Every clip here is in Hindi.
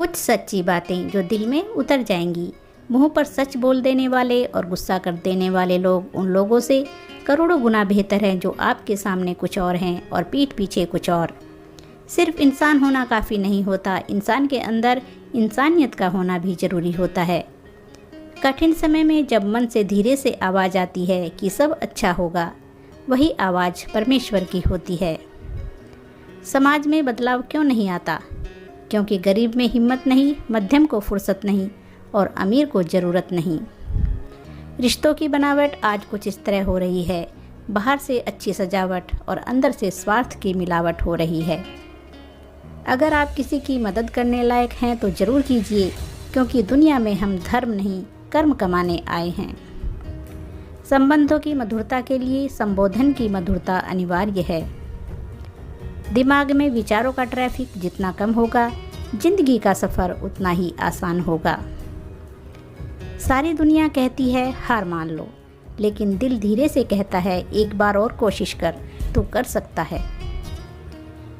कुछ सच्ची बातें जो दिल में उतर जाएंगी। मुंह पर सच बोल देने वाले और गुस्सा कर देने वाले लोग उन लोगों से करोड़ों गुना बेहतर हैं जो आपके सामने कुछ और हैं और पीठ पीछे कुछ और। सिर्फ इंसान होना काफ़ी नहीं होता, इंसान के अंदर इंसानियत का होना भी ज़रूरी होता है। कठिन समय में जब मन से धीरे से आवाज़ आती है कि सब अच्छा होगा, वही आवाज़ परमेश्वर की होती है। समाज में बदलाव क्यों नहीं आता? क्योंकि गरीब में हिम्मत नहीं, मध्यम को फुर्सत नहीं और अमीर को ज़रूरत नहीं। रिश्तों की बनावट आज कुछ इस तरह हो रही है, बाहर से अच्छी सजावट और अंदर से स्वार्थ की मिलावट हो रही है। अगर आप किसी की मदद करने लायक हैं तो ज़रूर कीजिए, क्योंकि दुनिया में हम धर्म नहीं कर्म कमाने आए हैं। संबंधों की मधुरता के लिए संबोधन की मधुरता अनिवार्य है। दिमाग में विचारों का ट्रैफिक जितना कम होगा, जिंदगी का सफ़र उतना ही आसान होगा। सारी दुनिया कहती है हार मान लो, लेकिन दिल धीरे से कहता है एक बार और कोशिश कर, तू कर सकता है।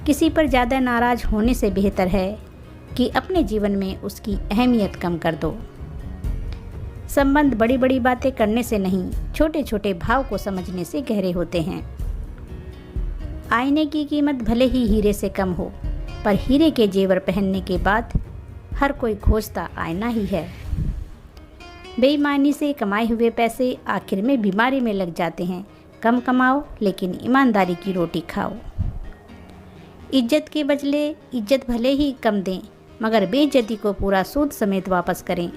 किसी पर ज़्यादा नाराज़ होने से बेहतर है कि अपने जीवन में उसकी अहमियत कम कर दो। संबंध बड़ी बड़ी बातें करने से नहीं, छोटे छोटे भाव को समझने से गहरे होते हैं। आईने की कीमत भले ही हीरे से कम हो, पर हीरे के जेवर पहनने के बाद हर कोई खोजता आईना ही है। बेईमानी से कमाए हुए पैसे आखिर में बीमारी में लग जाते हैं। कम कमाओ लेकिन ईमानदारी की रोटी खाओ। इज्जत के बदले इज्जत भले ही कम दें, मगर बेइज्जती को पूरा सूद समेत वापस करें,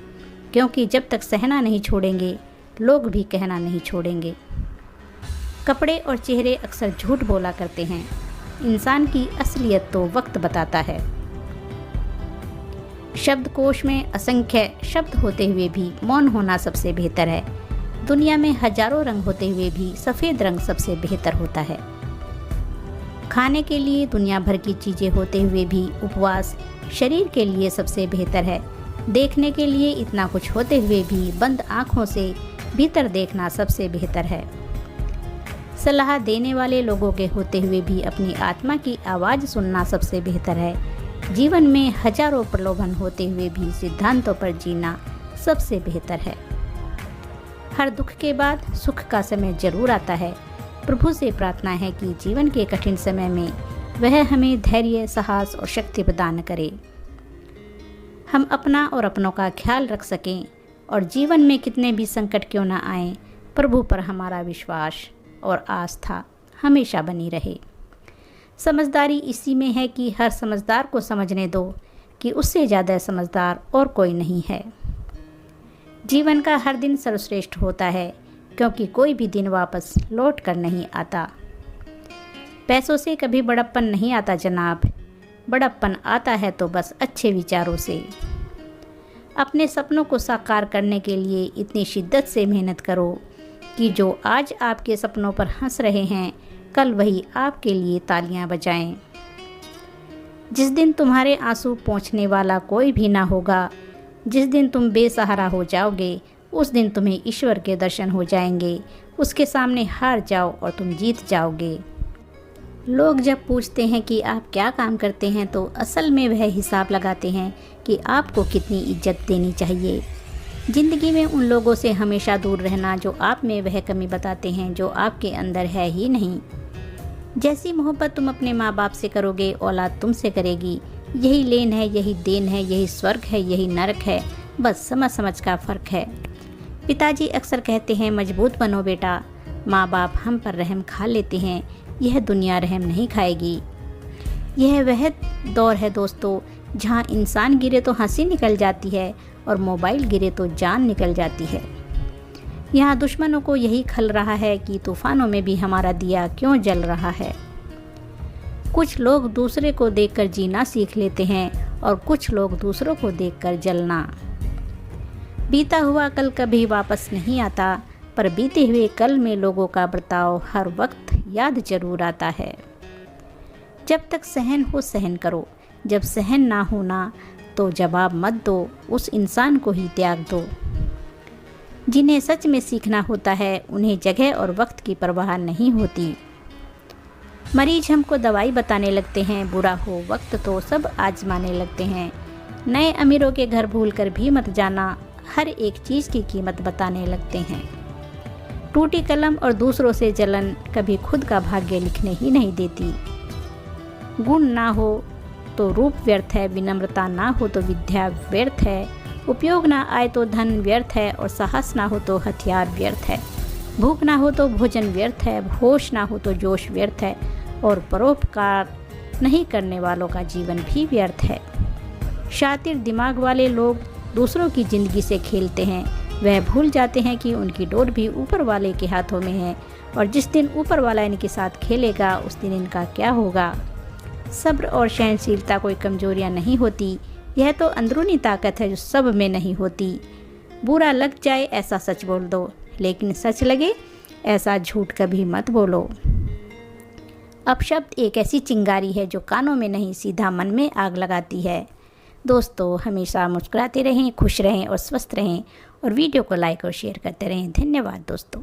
क्योंकि जब तक सहना नहीं छोड़ेंगे, लोग भी कहना नहीं छोड़ेंगे। कपड़े और चेहरे अक्सर झूठ बोला करते हैं, इंसान की असलियत तो वक्त बताता है। शब्दकोश में असंख्य शब्द होते हुए भी मौन होना सबसे बेहतर है। दुनिया में हजारों रंग होते हुए भी सफ़ेद रंग सबसे बेहतर होता है। खाने के लिए दुनिया भर की चीज़ें होते हुए भी उपवास शरीर के लिए सबसे बेहतर है। देखने के लिए इतना कुछ होते हुए भी बंद आँखों से भीतर देखना सबसे बेहतर है। सलाह देने वाले लोगों के होते हुए भी अपनी आत्मा की आवाज़ सुनना सबसे बेहतर है। जीवन में हजारों प्रलोभन होते हुए भी सिद्धांतों पर जीना सबसे बेहतर है। हर दुख के बाद सुख का समय जरूर आता है। प्रभु से प्रार्थना है कि जीवन के कठिन समय में वह हमें धैर्य, साहस और शक्ति प्रदान करे। हम अपना और अपनों का ख्याल रख सकें और जीवन में कितने भी संकट क्यों न आए, प्रभु पर हमारा विश्वास और आस्था हमेशा बनी रहे। समझदारी इसी में है कि हर समझदार को समझने दो कि उससे ज़्यादा समझदार और कोई नहीं है। जीवन का हर दिन सर्वश्रेष्ठ होता है, क्योंकि कोई भी दिन वापस लौट कर नहीं आता। पैसों से कभी बड़प्पन नहीं आता जनाब, बड़प्पन आता है तो बस अच्छे विचारों से। अपने सपनों को साकार करने के लिए इतनी शिद्दत से मेहनत करो कि जो आज आपके सपनों पर हंस रहे हैं, कल वही आपके लिए तालियां बजाएं। जिस दिन तुम्हारे आंसू पोंछने वाला कोई भी ना होगा, जिस दिन तुम बेसहारा हो जाओगे, उस दिन तुम्हें ईश्वर के दर्शन हो जाएंगे। उसके सामने हार जाओ और तुम जीत जाओगे। लोग जब पूछते हैं कि आप क्या काम करते हैं, तो असल में वह हिसाब लगाते हैं कि आपको कितनी इज्जत देनी चाहिए। ज़िंदगी में उन लोगों से हमेशा दूर रहना जो आप में वह कमी बताते हैं जो आपके अंदर है ही नहीं। जैसी मोहब्बत तुम अपने माँ बाप से करोगे, औलाद तुमसे करेगी। यही लेन है, यही देन है, यही स्वर्ग है, यही नरक है, बस समझ समझ का फ़र्क है। पिताजी अक्सर कहते हैं मजबूत बनो बेटा। माँ बाप हम पर रहम खा लेते हैं, यह दुनिया रहम नहीं खाएगी। यह वह दौर है दोस्तों, जहाँ इंसान गिरे तो हंसी निकल जाती है और मोबाइल गिरे तो जान निकल जाती है। यहाँ दुश्मनों को यही खल रहा है कि तूफानों में भी हमारा दिया क्यों जल रहा है। कुछ लोग दूसरे को देखकर जीना सीख लेते हैं और कुछ लोग दूसरों को देखकर जलना। बीता हुआ कल कभी वापस नहीं आता, पर बीते हुए कल में लोगों का बर्ताव हर वक्त याद जरूर आता है। जब तक सहन हो सहन करो, जब सहन ना होना तो जवाब मत दो, उस इंसान को ही त्याग दो। जिन्हें सच में सीखना होता है, उन्हें जगह और वक्त की परवाह नहीं होती। मरीज हमको दवाई बताने लगते हैं, बुरा हो वक्त तो सब आजमाने लगते हैं। नए अमीरों के घर भूलकर भी मत जाना, हर एक चीज़ की कीमत बताने लगते हैं। टूटी कलम और दूसरों से जलन कभी खुद का भाग्य लिखने ही नहीं देती। गुण ना हो तो रूप व्यर्थ है, विनम्रता ना हो तो विद्या व्यर्थ है, उपयोग ना आए तो धन व्यर्थ है, और साहस ना हो तो हथियार व्यर्थ है। भूख ना हो तो भोजन व्यर्थ है, होश ना हो तो जोश व्यर्थ है, और परोपकार नहीं करने वालों का जीवन भी व्यर्थ है। शातिर दिमाग वाले लोग दूसरों की ज़िंदगी से खेलते हैं। वह भूल जाते हैं कि उनकी डोर भी ऊपर वाले के हाथों में है, और जिस दिन ऊपर वाला इनके साथ खेलेगा उस दिन इनका क्या होगा। सब्र और सहनशीलता कोई कमजोरियां नहीं होती, यह तो अंदरूनी ताकत है जो सब में नहीं होती। बुरा लग जाए ऐसा सच बोल दो, लेकिन सच लगे ऐसा झूठ कभी मत बोलो। अपशब्द एक ऐसी चिंगारी है जो कानों में नहीं सीधा मन में आग लगाती है। दोस्तों, हमेशा मुस्कुराते रहें, खुश रहें और स्वस्थ रहें, और वीडियो को लाइक और शेयर करते रहें। धन्यवाद दोस्तों।